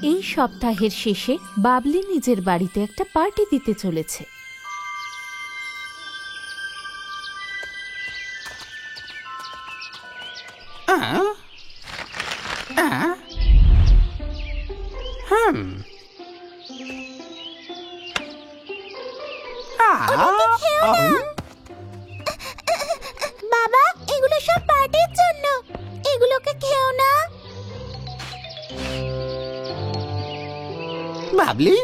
এই সপ্তাহের শেষে বাবলি নিজের বাড়িতে একটা পার্টি দিতে চলেছে। বাবা, এগুলো সব পার্টির জন্য, এগুলোকে খেও না। বাবলি,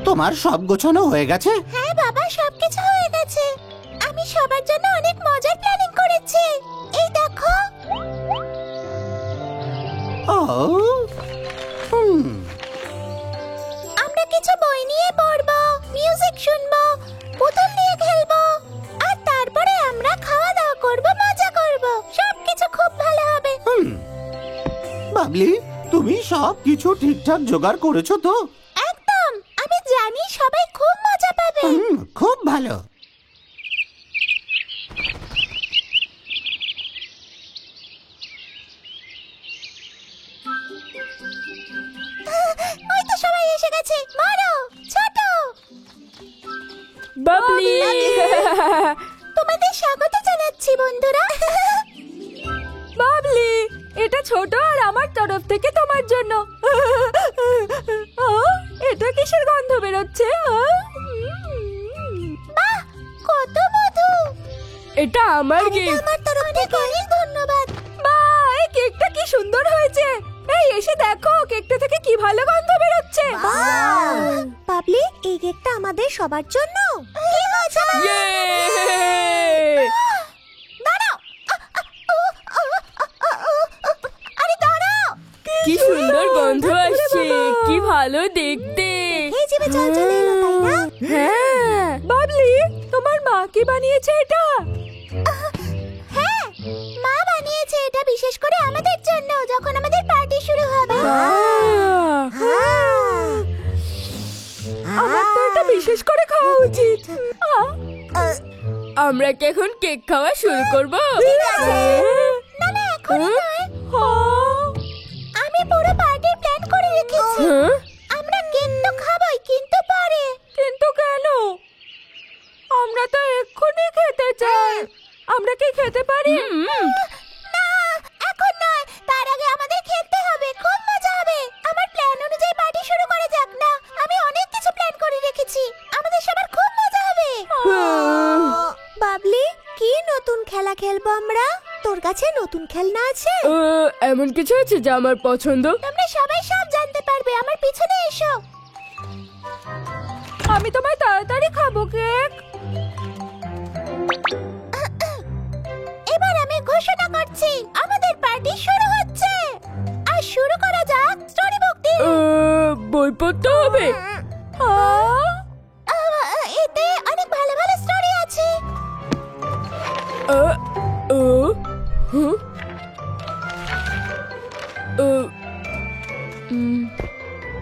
তোমার সব গোছানো হয়ে গেছে? হ্যাঁ বাবা, সবকিছু হয়ে গেছে। আমি সবার জন্য অনেক মজার প্ল্যানিং করেছি। এই দেখো। ও আমরা কিছু বই নিয়ে পড়বো, মিউজিক শুনবো, পুতুল দিয়ে খেলবো, আর তারপরে আমরা খাওয়া দাওয়া করবো, মজা করবো। সবকিছু খুব ভালো হবে। বাবলি, তুমি সব কিছু ঠিকঠাক জোগাড় করেছো তো? একদম, আমি জানি সবাই খুব মজা পাবে। খুব ভালো। ওই তো সবাই এসে গেছে। বড়, ছোট, বাবলি তোমাদের স্বাগত জানাচ্ছি বন্ধুরা। বাবলি, এটা ছোট আর আমার তরফ থেকে তোমার জন্য। এটা কিসের গন্ধ বেরোচ্ছে? বাহ, কত মধু! এটা আমার গিফট। আমার তরফ থেকে অনেক ধন্যবাদ। বাহ, এই কেকটা কি সুন্দর হয়েছে। এই এসে দেখো, কেকটা থেকে কি ভালো গন্ধ বেরোচ্ছে। পাবলি, এই কেকটা আমাদের সবার জন্য। কি মজা! দাঁড়াও। আরে দাঁড়াও। কি সুন্দর গন্ধ আসছে, কি ভালো দেখতে। এই জিভে জল চলে এলো, তাই না? হ্যাঁ বাবলি, তোমার মা কি বানিয়েছে এটা? হ্যাঁ, মা বানিয়েছে এটা বিশেষ করে আমাদের জন্য, যখন আমাদের পার্টি শুরু হবে। আমার তো এটা বিশেষ করে খাওয়া উচিত। আমরা কি এখন কেক খাওয়া শুরু করবো? না না, এখনো নয়। আমি পুরো পার্টির প্ল্যান করে রেখেছি। আমরা কেক তো খাবোই, কিন্তু পরে। কিন্তু কেন? আমরা তো এক্ষুনি খেতে চাই। আমরা কি খেতে পারি? না, এখন নয়, তার আগে আমাদের খেলতে হবে। খুব মজা হবে। আমার প্ল্যান অনুযায়ী পার্টি শুরু করা যাক না। আমি অনেক কিছু প্ল্যান করে রেখেছি, আমাদের সবার খুব মজা হবে। বাবলি, কি নতুন খেলা খেলবো আমরা? তোর কাছে নতুন খেলনা আছে? এমন কিছু আছে যা আমার পছন্দ? তোমরা সবাই সব জানতে পারবে। আমার পিছনে এসো। আমি তোমায় তাড়াতাড়ি খাবো কেক। এবার আমি ঘোষণা করছি, আমাদের পার্টি শুরু হচ্ছে। আর শুরু করা যাক স্টোরি বুক দিয়ে। বই পড়তে হবে? এতে অনেক ভালো ভালো স্টোরি আছে।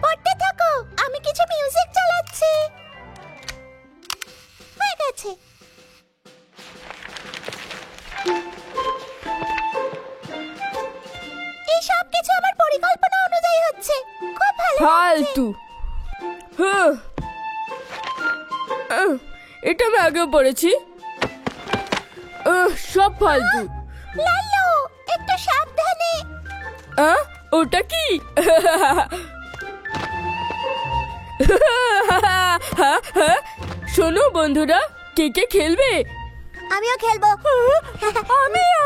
পড়তে থাকো, আমি কিছু মিউজিক চালাচ্ছি। হয়ে গেছে। এই সব কিছু আমার পরিকল্পনা অনুযায়ী হচ্ছে। খুব ভালো লাগছে। ফালতু। এটা আমি আগেও পড়েছি। সব ফালতু। লাল্লু, একটু সাবধানে। ওটা কি? শোনো বন্ধুরা, কে কে খেলবে? আমিও খেলবো। আমিও।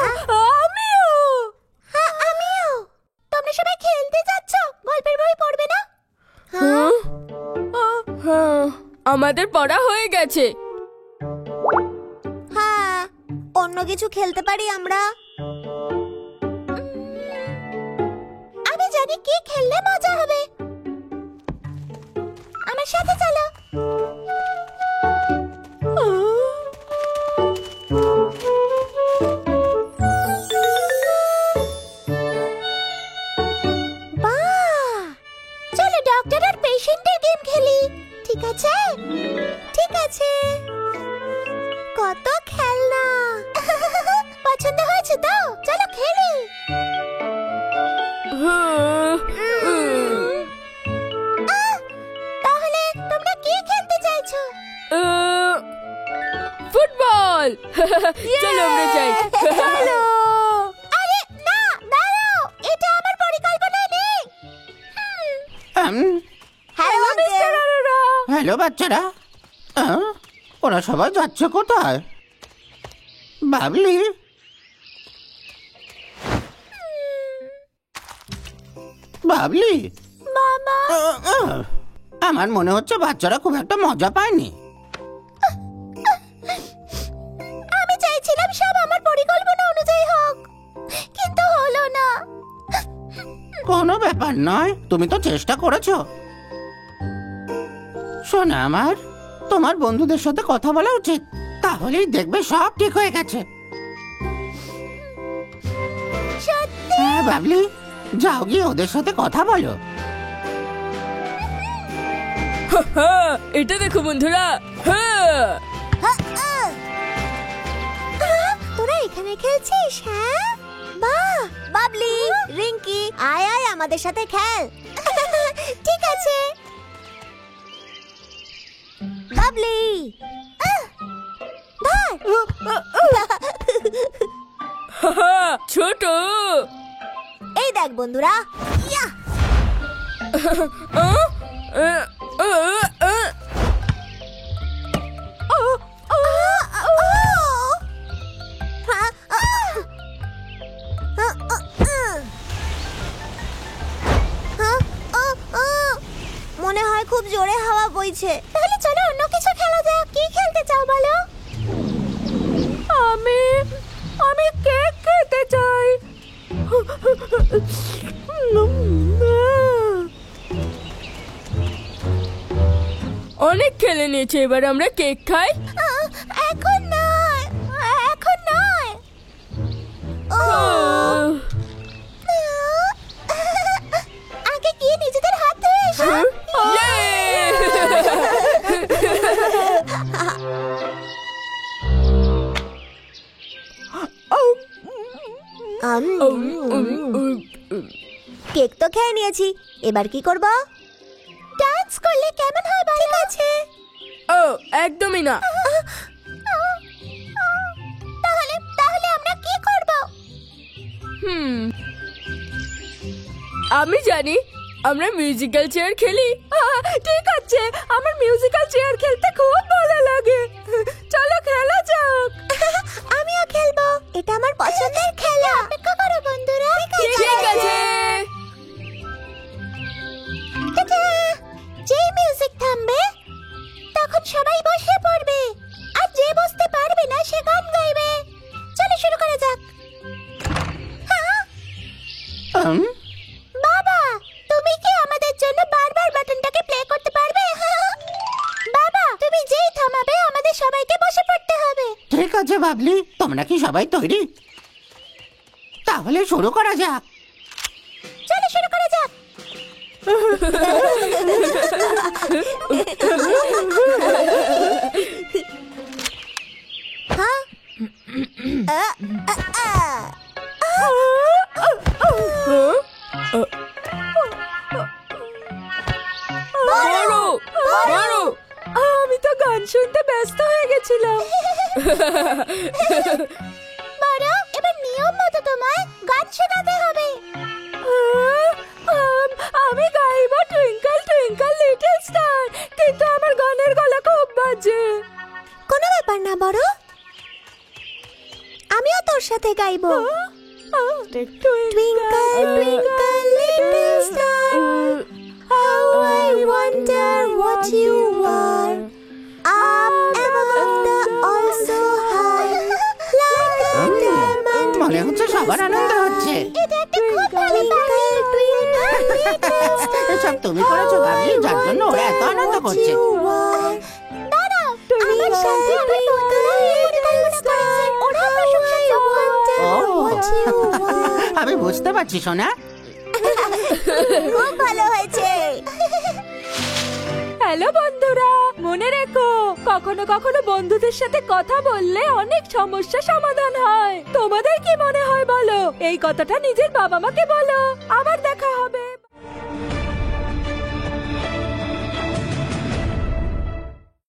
হ্যাঁ, আমিও। তোমরা সবাই খেলতে যাচ্ছ, গল্পের বই পড়বে না? আমাদের পড়া হয়ে গেছে। হ্যাঁ, অন্য কিছু খেলতে পারি আমরা। আমি জানি কি খেললে মজা হবে। আমার সাথে চলো। বাহ, চলো ডক্টর আর পেশেন্টের গেম খেলি। ঠিক আছে? ঠিক আছে। কত খেলনা। পছন্দ হয়েছে তো? চলো খেলি। চলো আমরা যাই। চলো। আরে না, দাঁড়াও, এটা আমার পরিকল্পনায় নেই। Hello mister Arora. হ্যালো বাচ্চারা, ওরা সবাই যাচ্ছে কোথায়? বাবলি, বাবলি, মামা, আমার মনে হচ্ছে বাচ্চারা খুব একটা মজা পায়নি। আমি চাইছিলাম সব আমার পরিকল্পনা অনুযায়ী হোক, কিন্তু হলো না। কোনো ব্যাপার নয়, তুমি তো চেষ্টা করেছো। শোনা আমার, তোমার বন্ধুদের সাথে কথা বলা উচিত, তাহলেই দেখবে সব ঠিক হয়ে গেছে। সত্যি? হ্যাঁ বাবলি, যাও গিয়ে ওদের সাথে কথা বলো। এটা দেখো বন্ধুরা। হ্যাঁ, তোরা এখানে খেলছিস? হ্যাঁ, বাহ। বাবলি, রিঙ্কি, আয় আয় আমাদের সাথে খেল। ঠিক আছে বাবলি, ধর। ছোট। এই দেখ বন্ধুরা, ইয়া! মনে হয় খুব জোরে হাওয়া বইছে। তাহলে চলো অন্য কিছু খেলা যাক। কি খেলতে চাও বলো? আমি কেক খেতে চাই। অনেক খেলে নিয়েছে, এবার আমরা কেক খাই। এখন নয়, এখন নয়। ও, আগে গিয়ে নিজেদের হাত ধুয়ে এসো। কেক তো খেয়ে নিয়েছি, এবার কি করব? ডান্স করলে কেমন হয় বলো? ঠিক আছে। ও একদমই না। তাহলে তাহলে আমরা কি করব? আমি জানি, আমরা মিউজিক্যাল চেয়ার খেলি। ঠিক আছে, আমার মিউজিক্যাল চেয়ার খেলতে খুব ভালো লাগে। চলো খেলা যাক। আমিও খেলবো, এটা আমার পছন্দের খেলা। অপেক্ষা করো বন্ধুরা। ঠিক আছে। টাটা। যেই মিউজিক থামবে তখন সবাই বসে পড়বে, আর যে বসতে পারবে না সে গান গাইবে। চলো শুরু করা যাক। হ্যাঁ? বাবা, তুমি কি আমাদের জন্য বারবার বাটনটাকে প্লে করতে পারবে? বাবা, তুমি যেই থামাবে আমাদের সবাইকে বসে পড়তে হবে। ঠিক আছে বাবলি, তোমরা কি সবাই তৈরি? তাহলে শুরু করা যাক। চলো শুরু করা যাক। হ্যাঁ? বড় বড়, আমি তো গান শুনতে ব্যস্ত হয়ে গেছিলাম। বড়, এবার নিয়ম মতো তোমায় গান শোনাতে হবে। আমি গাইব টুইঙ্কল টুইঙ্কল লিটল স্টার, কিন্তু আমার গানের গলা খুব বাজে। কোনো ব্যাপার না বড়, আমিও তোর সাথে গাইবো। Twinkle, twinkle, little star, how I wonder what you are. Up above the all so high, like a diamond. মনে হচ্ছে সবার আনন্দ হচ্ছে। এটা একটা খুব ভালো twinkle, twinkle, little star, এসব তুমি করেছো বাবলি, যার জন্য ওরা এত আনন্দ করছে। দাঁড়াও, আমার সাথে আমার বন্ধুরা এই পরিকল্পনা করেছে। ওরা প্রশংসা যোগ্য। আমি বুঝতে পারছি সোনা। খুব ভালো হয়েছে। হ্যালো বন্ধুরা, মনে রেখো, কখনো কখনো বন্ধুদের সাথে কথা বললে অনেক সমস্যা সমাধান হয়। তোমাদের কি মনে হয় বলো? এই কথাটা নিজের বাবা মাকে বলো। আবার দেখা হবে।